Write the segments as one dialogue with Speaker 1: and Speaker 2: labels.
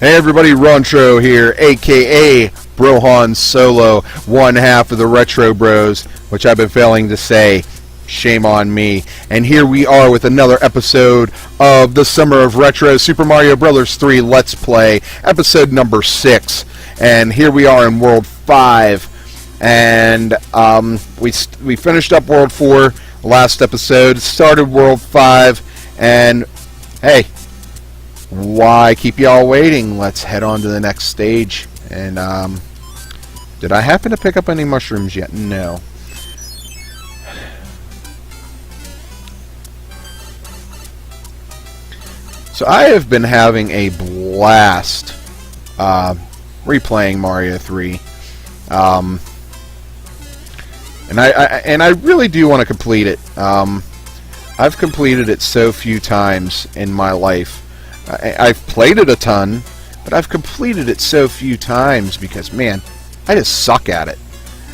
Speaker 1: Hey everybody, Rontro here, aka Brohan Solo, one half of the Retro Bros, which I've been failing to say. Shame on me. And here we are with another episode of the Summer of Retro Super Mario Bros. 3 Let's Play, episode number 6. And here we are in World 5. And we finished up World 4 last episode, started World 5, and hey, why keep y'all waiting? Let's head on to the next stage. And did I happen to pick up any mushrooms yet? No. So I have been having a blast replaying Mario 3. And I really do want to complete it. I've completed it so few times in my life. I've played it a ton, but I've completed it so few times because, man, I just suck at it.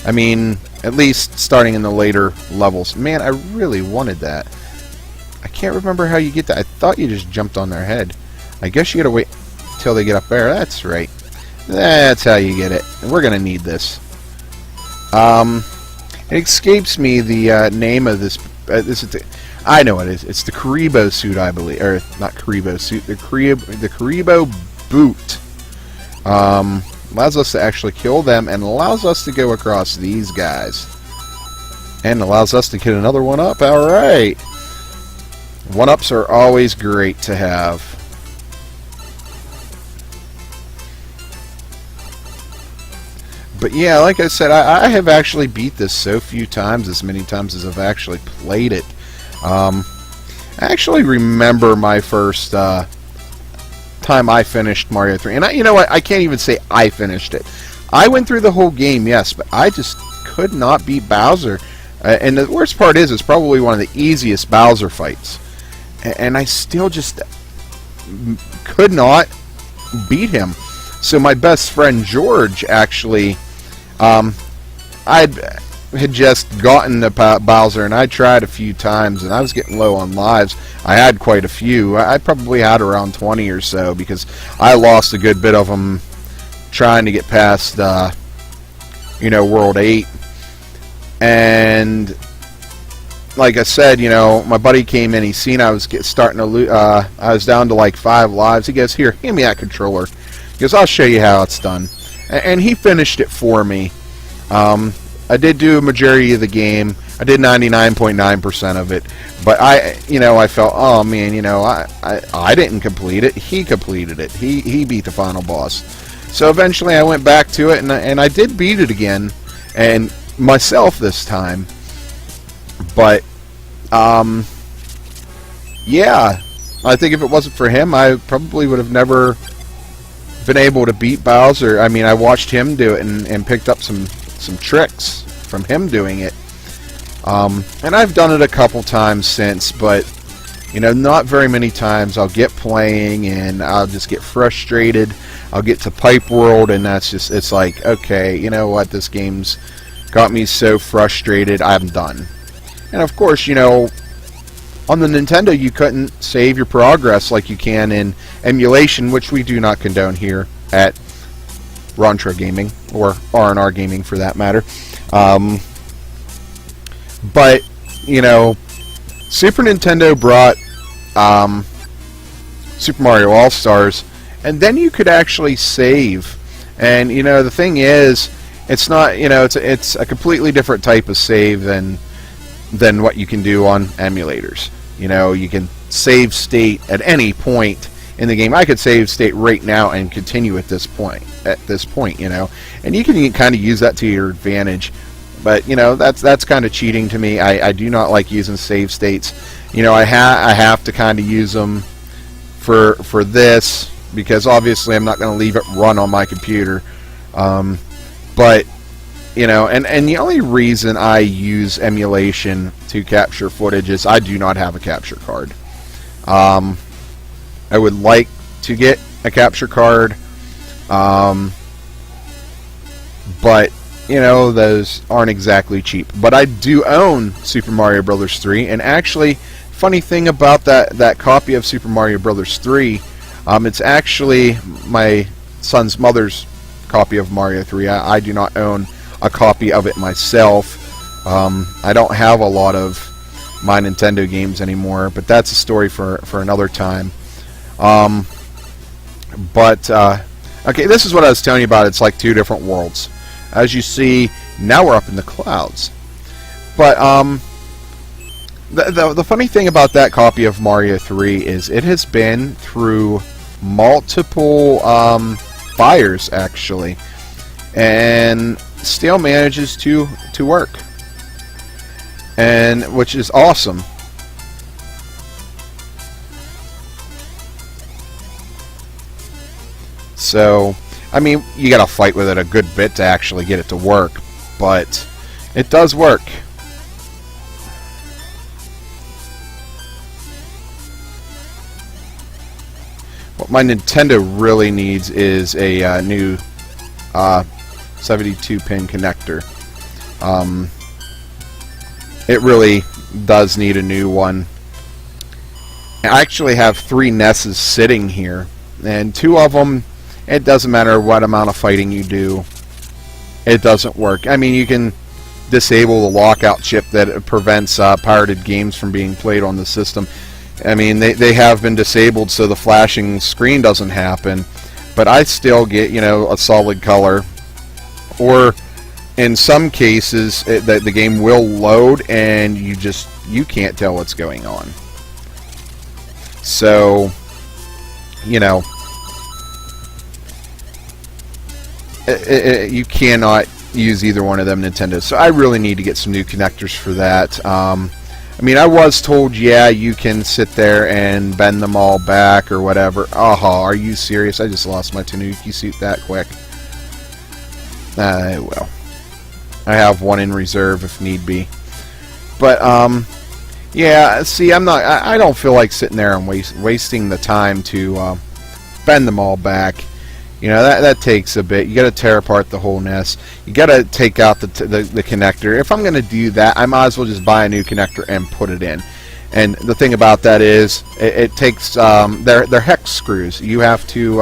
Speaker 1: I mean, at least starting in the later levels. Man, I really wanted that. I can't remember how you get that. I thought you just jumped on their head. I guess you gotta wait till they get up there. That's right. That's how you get it. And we're gonna need this. It escapes me the name of this. This is I know what it is. It's the Karibo suit, I believe, or not Karibo suit. The Karibo boot allows us to actually kill them and allows us to go across these guys, and allows us to get another one up. All right, one ups are always great to have. But yeah, like I said, I have actually beat this so few times, as many times as I've actually played it. I actually remember my first time I finished Mario 3. And you know what? I can't even say I finished it. I went through the whole game, yes, but I just could not beat Bowser. And the worst part is, it's probably one of the easiest Bowser fights. And I still just could not beat him. So my best friend George actually, I had just gotten to Bowser, and I tried a few times, and I was getting low on lives. I had quite a few. I probably had around 20 or so, because I lost a good bit of them trying to get past, World 8. And like I said, my buddy came in. He seen I was starting to I was down to like 5 lives. He goes, "Here, hand me that controller." He goes, "I'll show you how it's done." And he finished it for me. I did do a majority of the game. I did 99.9% of it, but I felt, oh man, I didn't complete it. He completed it. He beat the final boss. So eventually, I went back to it, and I did beat it again, and myself this time. But yeah, I think if it wasn't for him, I probably would have never been able to beat Bowser. I mean, I watched him do it and picked up some tricks from him doing it. And I've done it a couple times since, but not very many times. I'll get playing and I'll just get frustrated. I'll get to Pipe World, and it's like, okay, you know what, this game's got me so frustrated, I'm done. And of course, on the Nintendo, you couldn't save your progress like you can in emulation, which we do not condone here at Rontro Gaming, or R&R Gaming for that matter. But, Super Nintendo brought Super Mario All-Stars, and then you could actually save. And, the thing is, it's not, it's a completely different type of save than what you can do on emulators. You can save state at any point in the game. I could save state right now and continue at this point, and you can kind of use that to your advantage. But that's kind of cheating to me. I do not like using save states. I have to kind of use them for this, because obviously I'm not going to leave it run on my computer. But and the only reason I use emulation to capture footage is I do not have a capture card. I would like to get a capture card, but those aren't exactly cheap. But I do own Super Mario Bros. 3, and actually, funny thing about that copy of Super Mario Bros. 3, It's actually my son's mother's copy of Mario 3. I do not own a copy of it myself. I don't have a lot of my Nintendo games anymore, but that's a story for another time. Okay, this is what I was telling you about. It's like two different worlds. As you see, now we're up in the clouds. But the funny thing about that copy of Mario 3 is it has been through multiple buyers, actually, and still manages to work, and which is awesome. So, I mean, you gotta fight with it a good bit to actually get it to work, but it does work. What my Nintendo really needs is a new 72-pin connector. It really does need a new one. I actually have 3 NESs sitting here, and 2 of them, it doesn't matter what amount of fighting you do, it doesn't work. I mean, you can disable the lockout chip that prevents pirated games from being played on the system. I mean, they have been disabled so the flashing screen doesn't happen, but I still get, you know, a solid color. Or in some cases, the game will load and you can't tell what's going on. So, you know, you cannot use either one of them Nintendos. So I really need to get some new connectors for that. I mean, I was told, yeah, you can sit there and bend them all back or whatever. Oh, are you serious? I just lost my Tanuki suit that quick. Well, I have one in reserve if need be. But, yeah, see, I don't feel like sitting there and wasting the time to bend them all back. You know, that takes a bit. You got to tear apart the whole NES. You got to take out the connector. If I'm going to do that, I might as well just buy a new connector and put it in. And the thing about that is, it takes they're hex screws. You have to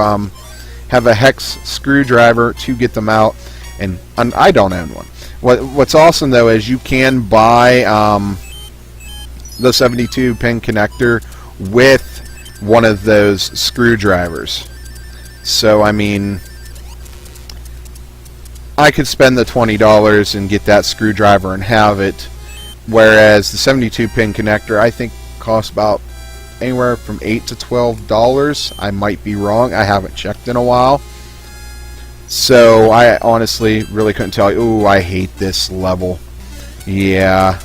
Speaker 1: have a hex screwdriver to get them out, and I don't own one. What's awesome though is you can buy the 72-pin connector with one of those screwdrivers. So, I mean, I could spend the $20 and get that screwdriver and have it, whereas the 72-pin connector, I think, costs about anywhere from $8 to $12. I might be wrong. I haven't checked in a while. So, I honestly really couldn't tell you. Ooh, I hate this level. Yeah.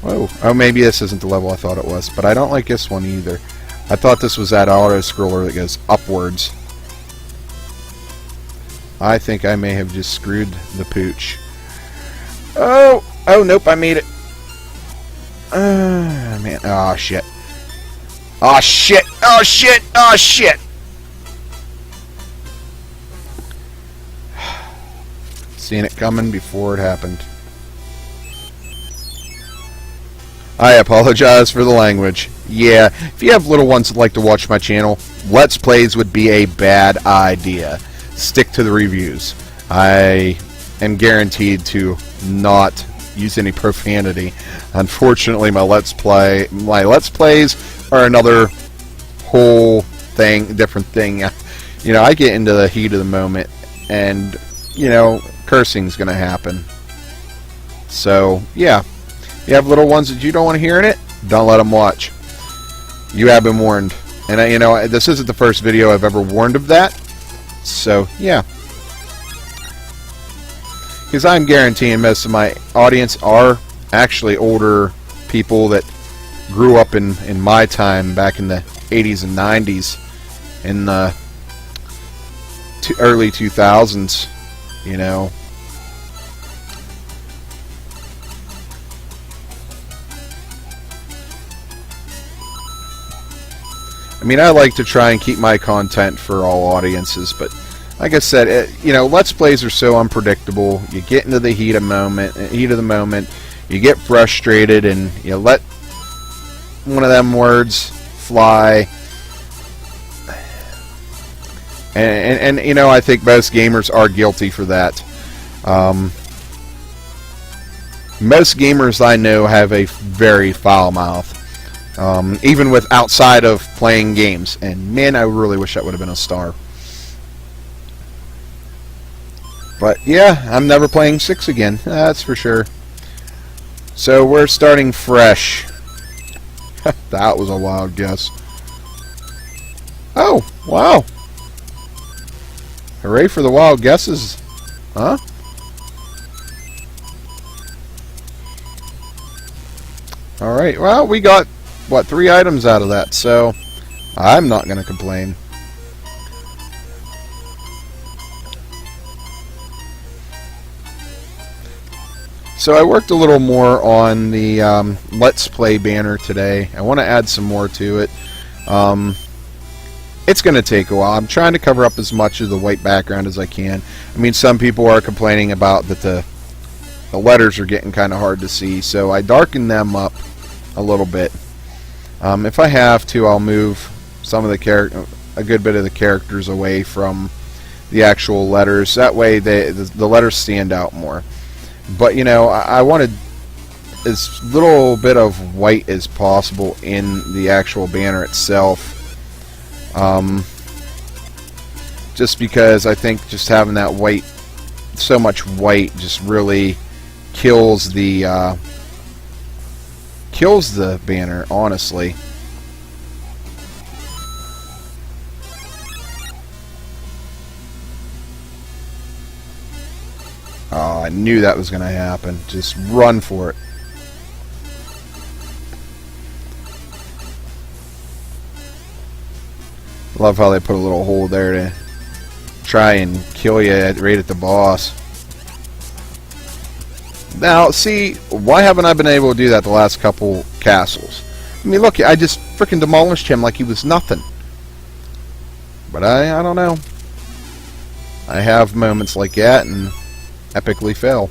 Speaker 1: Whoa. Oh, maybe this isn't the level I thought it was, but I don't like this one either. I thought this was that auto-scroller that goes upwards. I think I may have just screwed the pooch. Oh! Oh, nope, I made it. Man. Oh, shit. Oh, shit! Oh, shit! Oh, shit! Seeing it coming before it happened. I apologize for the language. Yeah, if you have little ones that like to watch my channel, Let's Plays would be a bad idea. Stick to the reviews. I am guaranteed to not use any profanity. Unfortunately, my Let's Plays are another whole thing, different thing. You know, I get into the heat of the moment, and, you know, cursing's gonna happen. So, yeah. You have little ones that you don't want to hear in it, don't let them watch. You have been warned. And, you know, this isn't the first video I've ever warned of that. So, yeah. Because I'm guaranteeing most of my audience are actually older people that grew up in my time back in the 80s and 90s. In the early 2000s, you know. I mean, I like to try and keep my content for all audiences, but like I said, you know, Let's Plays are so unpredictable. You get into the heat of the moment, you get frustrated, and you let one of them words, fly. And you know, I think most gamers are guilty for that. Most gamers I know have a very foul mouth, even with outside of playing games. And man, I really wish that would have been a star. But yeah, I'm never playing 6 again, that's for sure. So we're starting fresh. That was a wild guess. Oh, wow. Hooray for the wild guesses. Huh? Alright, well, we got, what, 3 items out of that, so I'm not going to complain. So I worked a little more on the Let's Play banner today. I want to add some more to it. It's going to take a while. I'm trying to cover up as much of the white background as I can. I mean, some people are complaining about that the letters are getting kind of hard to see, so I darkened them up a little bit. If I have to, I'll move some of the a good bit of the characters away from the actual letters. That way, the letters stand out more. But you know, I wanted as little bit of white as possible in the actual banner itself. Just because I think just having that white, so much white, just really kills the banner, honestly. Oh, I knew that was going to happen. Just run for it. Love how they put a little hole there to try and kill you right at the boss. Now, see, why haven't I been able to do that the last couple castles? I mean, look, I just freaking demolished him like he was nothing. But I don't know. I have moments like that and epically fail.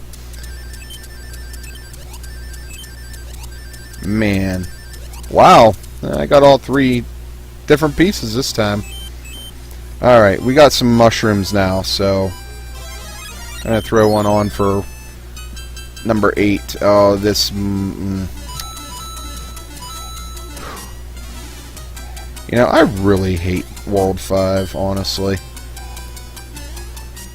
Speaker 1: Man. Wow. I got all 3 different pieces this time. Alright, we got some mushrooms now, so I'm going to throw one on for number 8. Oh, this... You know, I really hate World 5, honestly.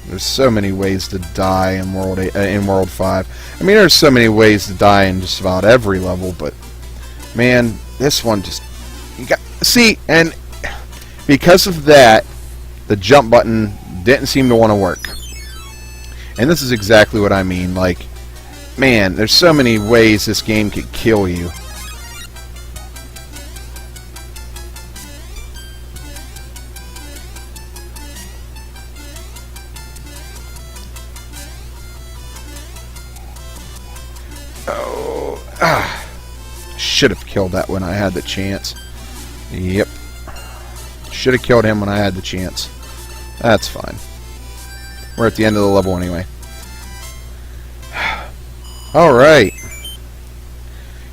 Speaker 1: There's so many ways to die in World 5. I mean, there's so many ways to die in just about every level, but man, this one just... See, and because of that, the jump button didn't seem to want to work. And this is exactly what I mean. Like, man, there's so many ways this game could kill you. Oh, should have killed that when I had the chance. Yep. Should have killed him when I had the chance. That's fine. We're at the end of the level anyway. Alright.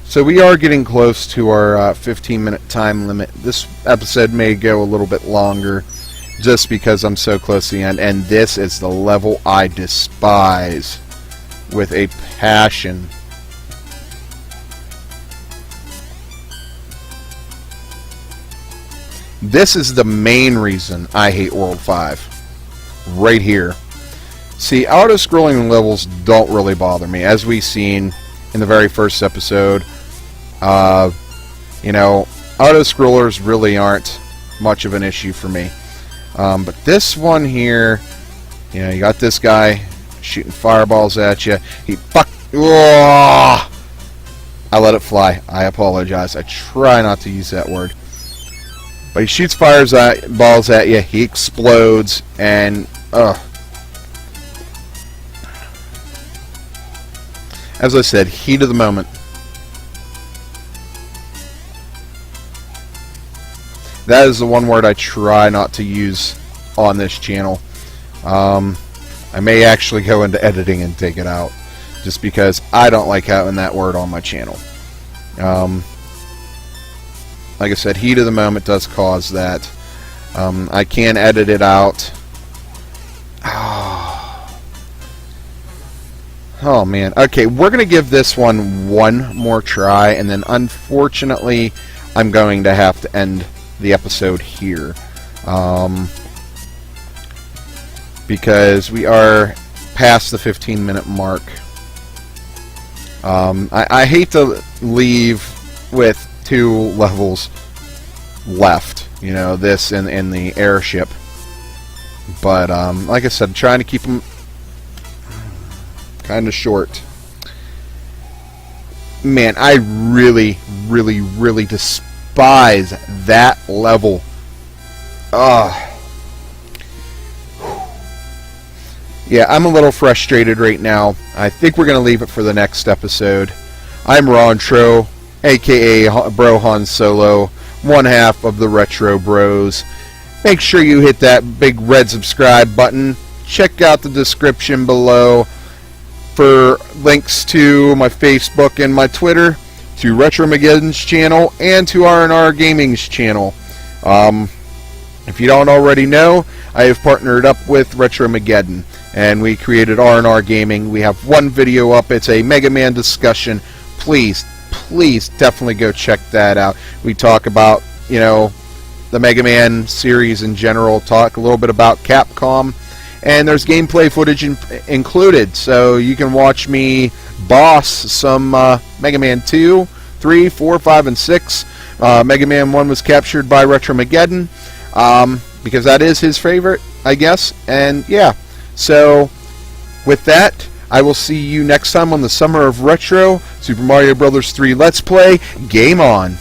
Speaker 1: So we are getting close to our 15-minute time limit. This episode may go a little bit longer just because I'm so close to the end. And this is the level I despise with a passion. This is the main reason I hate World 5. Right here. See, auto-scrolling levels don't really bother me. As we've seen in the very first episode, you know, auto-scrollers really aren't much of an issue for me. But this one here, you know, you got this guy shooting fireballs at you. Oh! I let it fly. I apologize. I try not to use that word. But he shoots balls at you, he explodes, and as I said, heat of the moment. That is the one word I try not to use on this channel. I may actually go into editing and take it out, just because I don't like having that word on my channel. like I said, heat of the moment does cause that. I can edit it out. Oh man. Okay, we're going to give this one more try, and then unfortunately I'm going to have to end the episode here. Because we are past the 15-minute mark. I hate to leave with 2 levels left, you know, this and the airship. But like I said, I'm trying to keep them kind of short. Man, I really despise that level. Yeah, I'm a little frustrated right now. I think we're going to leave it for the next episode. I'm Rontro, aka Bro Han Solo, one half of the Retro Bros. Make sure you hit that big red subscribe button. Check out the description below for links to my Facebook and my Twitter, to Retromageddon's channel, and to R&R Gaming's channel. If you don't already know, I have partnered up with Retromageddon, and we created R&R Gaming. We have one video up. It's a Mega Man discussion. Please definitely go check that out. We talk about, you know, the Mega Man series in general, talk a little bit about Capcom, and there's gameplay footage included, so you can watch me boss some Mega Man 2, 3, 4, 5, and 6. Mega Man 1 was captured by Retromageddon, because that is his favorite, I guess. And yeah, so with that, I will see you next time on the Summer of Retro Super Mario Bros. 3 Let's Play. Game on!